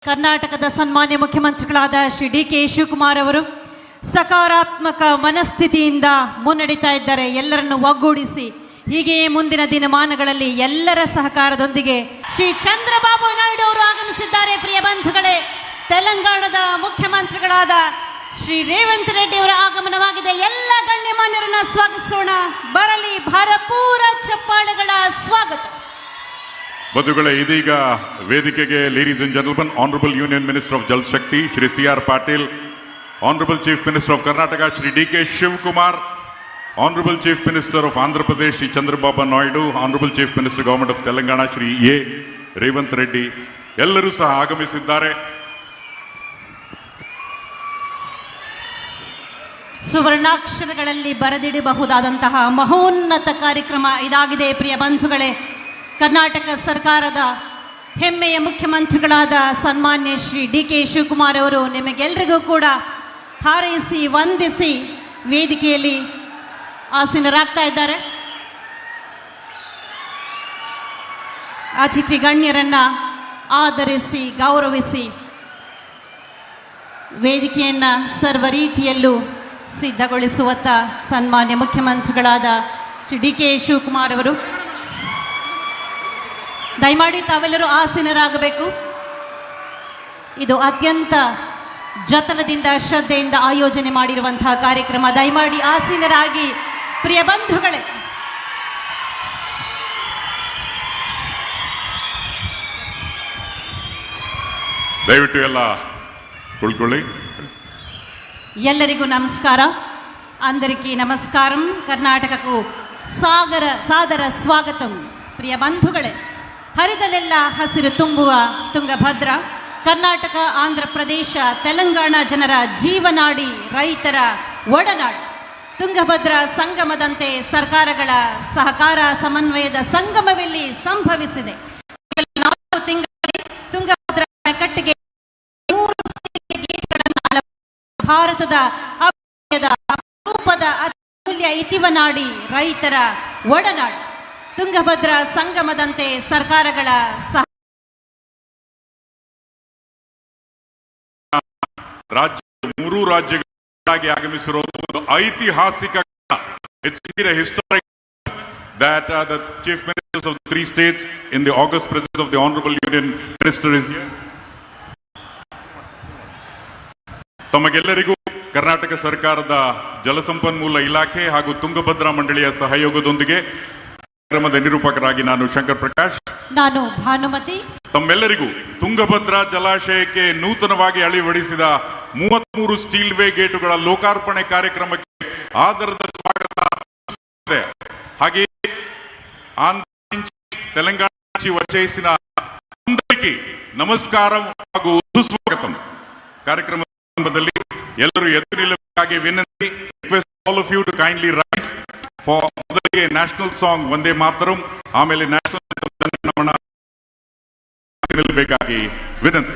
ಕರ್ನಾಟಕದ ಸನ್ಮಾನ್ಯ ಮುಖ್ಯಮಂತ್ರಿಗಳಾದ ಶ್ರೀ ಡಿ.ಕೆ. ಶಿವಕುಮಾರ್ ಅವರು ಸಕಾರಾತ್ಮಕ ಮನಸ್ಥಿತಿಯಿಂದ ಮುನ್ನಡೆತಾ ಇದ್ದಾರೆ. ಎಲ್ಲರನ್ನು ಒಗ್ಗೂಡಿಸಿ ಹೀಗೆಯೇ ಮುಂದಿನ ದಿನಮಾನಗಳಲ್ಲಿ ಎಲ್ಲರ ಸಹಕಾರದೊಂದಿಗೆ ಶ್ರೀ ಚಂದ್ರಬಾಬು ನಾಯ್ಡು ಅವರು ಆಗಮಿಸಿದ್ದಾರೆ. ಪ್ರಿಯ ಬಂಧುಗಳೇ, ತೆಲಂಗಾಣದ ಮುಖ್ಯಮಂತ್ರಿಗಳಾದ ಶ್ರೀ ರೇವಂತ್ ರೆಡ್ಡಿ ಅವರ ಆಗಮನವಾಗಿದೆ. ಎಲ್ಲ ಗಣ್ಯಮಾನ್ಯರನ್ನ ಸ್ವಾಗತಿಸೋಣ. ಬರಲಿ ಭರಪೂರ ಚಪ್ಪಾಳೆಗಳ ಸ್ವಾಗತ. ಬಂಧುಗಳೇ, ಇದೀಗ ವೇದಿಕೆಗೆ ladies and gentlemen, honourable union minister of Jal Shakti Shri C R. Patil, honourable chief minister of Karnataka Shri D K. Shivakumar, honourable chief minister of Andhra Pradesh Shri Chandrababu Naidu, honourable chief minister government of Telangana Shri A. Revanth Reddy ಎಲ್ಲರೂ ಸಹ ಆಗಮಿಸಿದ್ದಾರೆ. ಸುವರ್ಣಾಕ್ಷರಗಳಲ್ಲಿ ಬರೆದಿಡಬಹುದಾದಂತಹ ಮಹೋನ್ನತ ಕಾರ್ಯಕ್ರಮ ಇದಾಗಿದೆ. ಪ್ರಿಯ ಬಂಧುಗಳೇ, ಕರ್ನಾಟಕ ಸರ್ಕಾರದ ಹೆಮ್ಮೆಯ ಮುಖ್ಯಮಂತ್ರಿಗಳಾದ ಸನ್ಮಾನ್ಯ ಶ್ರೀ ಡಿ.ಕೆ. ಶಿವಕುಮಾರ್ ಅವರು ನಿಮಗೆಲ್ಲರಿಗೂ ಕೂಡ ಹಾರೈಸಿ ವಂದಿಸಿ ವೇದಿಕೆಯಲ್ಲಿ ಆಸೀನರಾಗ್ತಾ ಇದ್ದಾರೆ. ಅತಿಥಿ ಗಣ್ಯರನ್ನ ಆದರಿಸಿ ಗೌರವಿಸಿ ವೇದಿಕೆಯನ್ನ ಸರ್ವ ರೀತಿಯಲ್ಲೂ ಸಿದ್ಧಗೊಳಿಸುವತ್ತ ಸನ್ಮಾನ್ಯ ಮುಖ್ಯಮಂತ್ರಿಗಳಾದ ಶ್ರೀ ಡಿ.ಕೆ. ಶಿವಕುಮಾರ್ ಅವರು ದಯಮಾಡಿ ತಾವೆಲ್ಲರೂ ಆಸೀನರಾಗಬೇಕು. ಇದು ಅತ್ಯಂತ ಜತನದಿಂದ ಶ್ರದ್ಧೆಯಿಂದ ಆಯೋಜನೆ ಮಾಡಿರುವಂತಹ ಕಾರ್ಯಕ್ರಮ. ದಯಮಾಡಿ ಆಸೀನರಾಗಿ. ಪ್ರಿಯ ಬಂಧುಗಳೇ, ದಯವಿಟ್ಟು ಎಲ್ಲ ಕುಳ್ಕೊಳ್ಳಿ. ಎಲ್ಲರಿಗೂ ನಮಸ್ಕಾರ. అందరికీ నమస్కారం. కర్ణాటకకు సాదర స్వాగతం. ಪ್ರಿಯ ಬಂಧುಗಳೇ, ಹರಿದಲೆಲ್ಲ ಹಸಿರು ತುಂಬುವ ತುಂಗಭದ್ರಾ, ಕರ್ನಾಟಕ, ಆಂಧ್ರ ಪ್ರದೇಶ, ತೆಲಂಗಾಣ ಜನರ ಜೀವನಾಡಿ, ರೈತರ ಒಡನಾಡು. ತುಂಗಭದ್ರಾ ಸಂಗಮದಂತೆ ಸರ್ಕಾರಗಳ ಸಹಕಾರ ಸಮನ್ವಯದ ಸಂಗಮವಿಲ್ಲಿ ಸಂಭವಿಸಿದೆ. 4 ತಿಂಗಳಲ್ಲಿ ತುಂಗಭದ್ರಾ ಅಣೆಕಟ್ಟಿಗೆ 3 ಗೇಟ್ಗಳನ್ನು ಭಾರತದ ಅಪರೂಪದ ಅತ್ಯಮೂಲ್ಯ ಇತಿವನಾಡಿ, ರೈತರ ಒಡನಾಡು. ತುಂಗಭದ್ರಾ ಸಂಗಮದಂತೆ ಸರ್ಕಾರಗಳ ಮೂರೂ ರಾಜ್ಯಗಳಾಗಿ ಆಗಮಿಸಿರುವುದು ಒಂದು ಐತಿಹಾಸಿಕ historic that the chief ministers of the 3 states in the august presence of the honorable union minister is here. ತಮಗೆಲ್ಲರಿಗೂ ಕರ್ನಾಟಕ ಸರ್ಕಾರದ ಜಲಸಂಪನ್ಮೂಲ ಇಲಾಖೆ ಹಾಗೂ ತುಂಗಭದ್ರಾ ಮಂಡಳಿಯ ಸಹಯೋಗದೊಂದಿಗೆ ಕಾರ್ಯಕ್ರಮದ ನಿರೂಪಕರಾಗಿ ನಾನು ಶಂಕರ್ ಪ್ರಕಾಶ್, ನಾನು ಭಾನುಮತಿ, ತಮ್ಮೆಲ್ಲರಿಗೂ ತುಂಗಭದ್ರಾ ಜಲಾಶಯಕ್ಕೆ ನೂತನವಾಗಿ ಅಳವಡಿಸಿದ 33 ಸ್ಟೀಲ್ ವೇ ಗೇಟುಗಳ ಲೋಕಾರ್ಪಣೆ ಕಾರ್ಯಕ್ರಮಕ್ಕೆ ಆದರದ ಸ್ವಾಗತ. ಹಾಗೆ తెలంగాణ వచ్చేసిన అందరికీ ನಮಸ್ಕಾರಂ ಹಾಗೂ ಸುಸ್ವಾಗತಂ. ಕಾರ್ಯಕ್ರಮದಲ್ಲಿ ಎಲ್ಲರೂ ಎದ್ದು ನಿಲ್ಲಬೇಕಾಗಿ ವಿನಂತಿ. Request all of you to kindly rise for ಮೊದಲಿಗೆ ನ್ಯಾಷನಲ್ ಸಾಂಗ್ ವಂದೇ ಮಾತರಂ, ಆಮೇಲೆ ನ್ಯಾಷನಲ್ ನಿಲ್ಲಬೇಕಾಗಿ ವಿನಂತಿ.